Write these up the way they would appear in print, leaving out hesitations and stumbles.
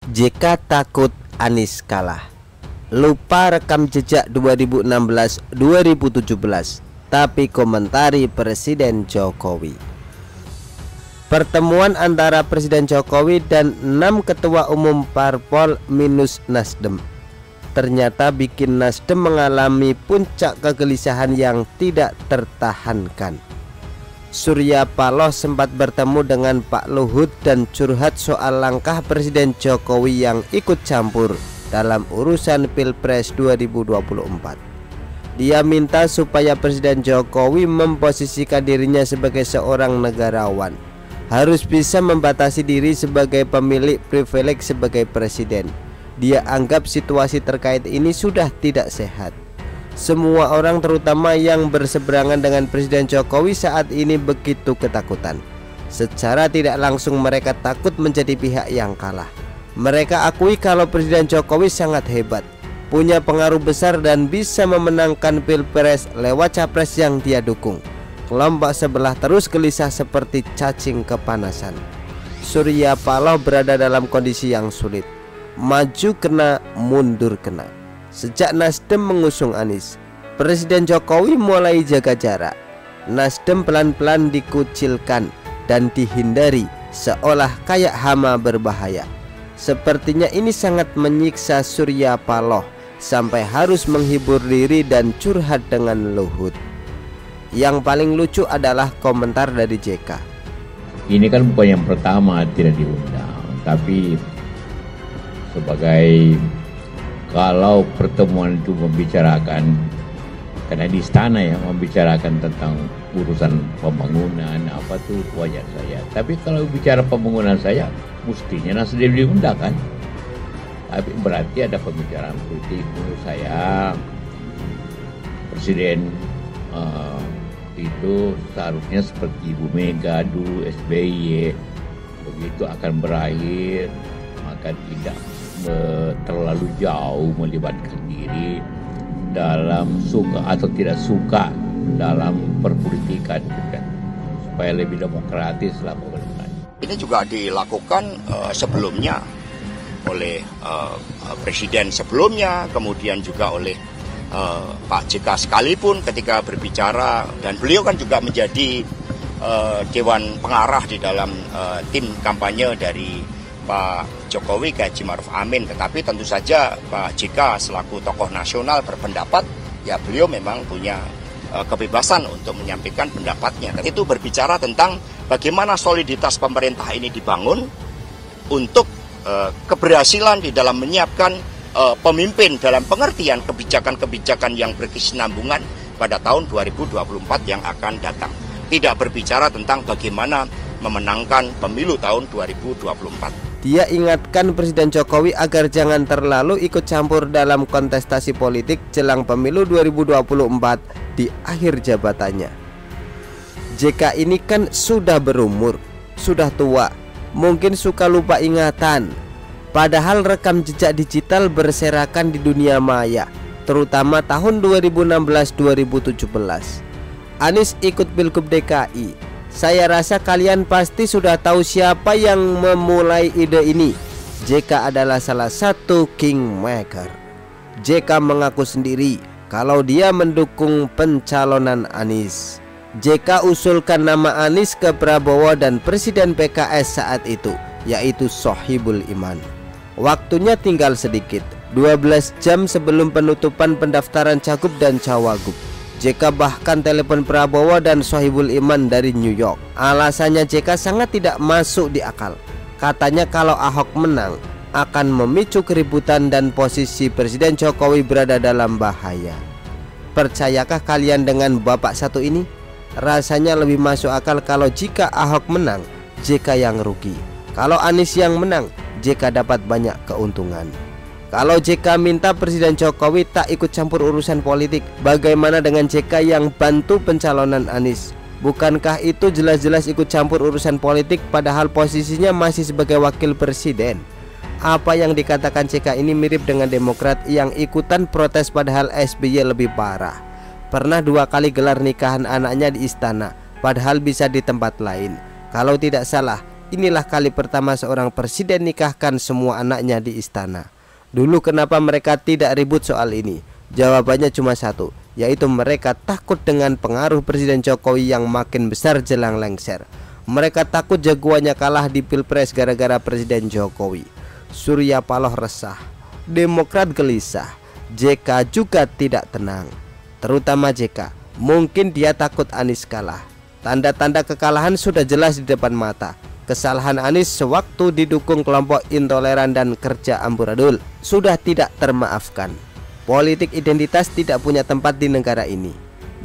JK takut Anies kalah. Lupa rekam jejak 2016-2017, tapi komentari Presiden Jokowi. Pertemuan antara Presiden Jokowi dan 6 ketua umum parpol minus Nasdem ternyata bikin Nasdem mengalami puncak kegelisahan yang tidak tertahankan. Surya Paloh sempat bertemu dengan Pak Luhut dan curhat soal langkah Presiden Jokowi yang ikut campur dalam urusan Pilpres 2024. Dia minta supaya Presiden Jokowi memposisikan dirinya sebagai seorang negarawan, harus bisa membatasi diri sebagai pemilik privilege sebagai presiden. Dia anggap situasi terkait ini sudah tidak sehat. Semua orang terutama yang berseberangan dengan Presiden Jokowi saat ini begitu ketakutan. Secara tidak langsung mereka takut menjadi pihak yang kalah. Mereka akui kalau Presiden Jokowi sangat hebat, punya pengaruh besar dan bisa memenangkan Pilpres lewat capres yang dia dukung. Kelompok sebelah terus gelisah seperti cacing kepanasan. Surya Paloh berada dalam kondisi yang sulit. Maju kena, mundur kena. Sejak Nasdem mengusung Anies, Presiden Jokowi mulai jaga jarak. Nasdem pelan-pelan dikucilkan dan dihindari, seolah kayak hama berbahaya. Sepertinya ini sangat menyiksa Surya Paloh sampai harus menghibur diri dan curhat dengan Luhut. Yang paling lucu adalah komentar dari JK. Ini kan bukan yang pertama tidak diundang, tapi sebagai kalau pertemuan itu membicarakan, karena di istana yang membicarakan tentang urusan pembangunan apa tuh wajar saya. Tapi kalau bicara pembangunan saya, mestinya Nasdem diundang kan. Tapi berarti ada pembicaraan politik. Menurut saya Presiden itu seharusnya seperti Ibu Mega dulu, SBY, begitu akan berakhir maka tidak terlalu jauh melibatkan diri dalam suka atau tidak suka dalam perpolitikan, kan? Supaya lebih demokratis lah pemerintahan. Ini juga dilakukan sebelumnya oleh presiden sebelumnya, kemudian juga oleh Pak JK sekalipun ketika berbicara, dan beliau kan juga menjadi dewan pengarah di dalam tim kampanye dari Pak Jokowi ke Haji Ma'ruf Amin. Tetapi tentu saja Pak JK selaku tokoh nasional berpendapat, ya beliau memang punya kebebasan untuk menyampaikan pendapatnya. Dan itu berbicara tentang bagaimana soliditas pemerintah ini dibangun untuk keberhasilan di dalam menyiapkan pemimpin dalam pengertian kebijakan-kebijakan yang berkesinambungan pada tahun 2024 yang akan datang. Tidak berbicara tentang bagaimana memenangkan pemilu tahun 2024. Dia ingatkan Presiden Jokowi agar jangan terlalu ikut campur dalam kontestasi politik jelang pemilu 2024 di akhir jabatannya. JK ini kan sudah berumur, sudah tua, mungkin suka lupa ingatan. Padahal rekam jejak digital berserakan di dunia maya, terutama tahun 2016-2017. Anies ikut Pilgub DKI. Saya rasa kalian pasti sudah tahu siapa yang memulai ide ini. JK adalah salah satu kingmaker. JK mengaku sendiri kalau dia mendukung pencalonan Anies. JK usulkan nama Anies ke Prabowo dan Presiden PKS saat itu, yaitu Sohibul Iman. Waktunya tinggal sedikit, 12 jam sebelum penutupan pendaftaran cagup dan cawagup. JK bahkan telepon Prabowo dan Sohibul Iman dari New York. Alasannya JK sangat tidak masuk di akal. Katanya kalau Ahok menang akan memicu keributan dan posisi Presiden Jokowi berada dalam bahaya. Percayakah kalian dengan bapak satu ini? Rasanya lebih masuk akal kalau jika Ahok menang, JK yang rugi. Kalau Anies yang menang, JK dapat banyak keuntungan. Kalau JK minta Presiden Jokowi tak ikut campur urusan politik, bagaimana dengan JK yang bantu pencalonan Anies? Bukankah itu jelas-jelas ikut campur urusan politik padahal posisinya masih sebagai wakil presiden? Apa yang dikatakan JK ini mirip dengan Demokrat yang ikutan protes padahal SBY lebih parah. Pernah 2 kali gelar nikahan anaknya di istana, padahal bisa di tempat lain. Kalau tidak salah, inilah kali pertama seorang presiden nikahkan semua anaknya di istana. Dulu kenapa mereka tidak ribut soal ini? Jawabannya cuma satu, yaitu mereka takut dengan pengaruh Presiden Jokowi yang makin besar jelang lengser. Mereka takut jagoannya kalah di Pilpres gara-gara Presiden Jokowi. Surya Paloh resah, Demokrat gelisah, JK juga tidak tenang. Terutama JK, mungkin dia takut Anies kalah. Tanda-tanda kekalahan sudah jelas di depan mata. Kesalahan Anies sewaktu didukung kelompok intoleran dan kerja amburadul sudah tidak termaafkan. Politik identitas tidak punya tempat di negara ini.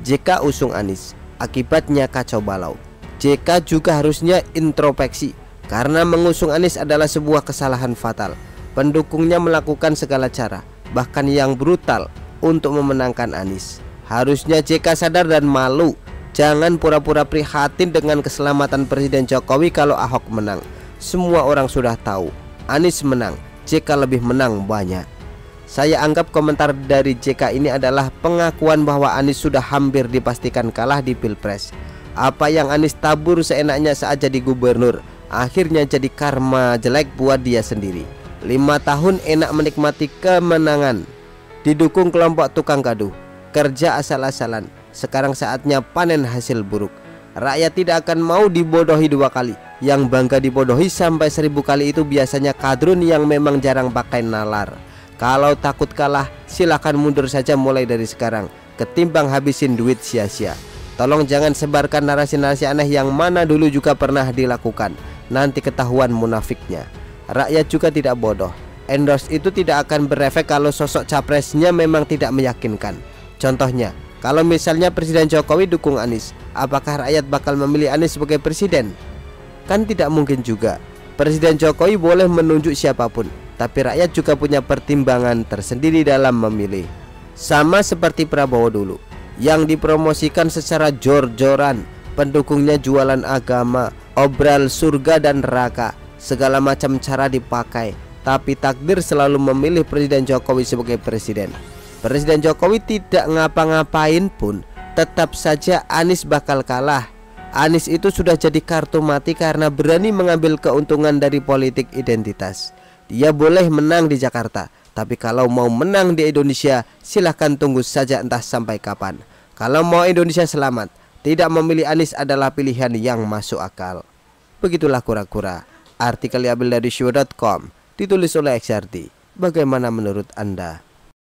JK usung Anies, akibatnya kacau balau. JK juga harusnya introspeksi, karena mengusung Anies adalah sebuah kesalahan fatal. Pendukungnya melakukan segala cara, bahkan yang brutal, untuk memenangkan Anies. Harusnya JK sadar dan malu. Jangan pura-pura prihatin dengan keselamatan Presiden Jokowi kalau Ahok menang. Semua orang sudah tahu, Anies menang, JK lebih menang banyak. Saya anggap komentar dari JK ini adalah pengakuan bahwa Anies sudah hampir dipastikan kalah di Pilpres. Apa yang Anies tabur seenaknya saat jadi gubernur, akhirnya jadi karma jelek buat dia sendiri. 5 tahun enak menikmati kemenangan, didukung kelompok tukang gaduh, kerja asal-asalan. Sekarang saatnya panen hasil buruk. Rakyat tidak akan mau dibodohi 2 kali. Yang bangga dibodohi sampai 1000 kali itu biasanya kadrun yang memang jarang pakai nalar. Kalau takut kalah, silahkan mundur saja mulai dari sekarang, ketimbang habisin duit sia-sia. Tolong jangan sebarkan narasi-narasi aneh yang mana dulu juga pernah dilakukan. Nanti ketahuan munafiknya. Rakyat juga tidak bodoh. Endorse itu tidak akan berefek kalau sosok capresnya memang tidak meyakinkan. Contohnya, kalau misalnya Presiden Jokowi dukung Anies, apakah rakyat bakal memilih Anies sebagai presiden? Kan tidak mungkin juga. Presiden Jokowi boleh menunjuk siapapun, tapi rakyat juga punya pertimbangan tersendiri dalam memilih. Sama seperti Prabowo dulu, yang dipromosikan secara jor-joran, pendukungnya jualan agama, obral surga dan neraka, segala macam cara dipakai, tapi takdir selalu memilih Presiden Jokowi sebagai presiden. Presiden Jokowi tidak ngapa-ngapain pun, tetap saja Anies bakal kalah. Anies itu sudah jadi kartu mati karena berani mengambil keuntungan dari politik identitas. Dia boleh menang di Jakarta, tapi kalau mau menang di Indonesia, silahkan tunggu saja entah sampai kapan. Kalau mau Indonesia selamat, tidak memilih Anies adalah pilihan yang masuk akal. Begitulah kura-kura. Artikel diambil dari show.com, ditulis oleh XRT. Bagaimana menurut Anda?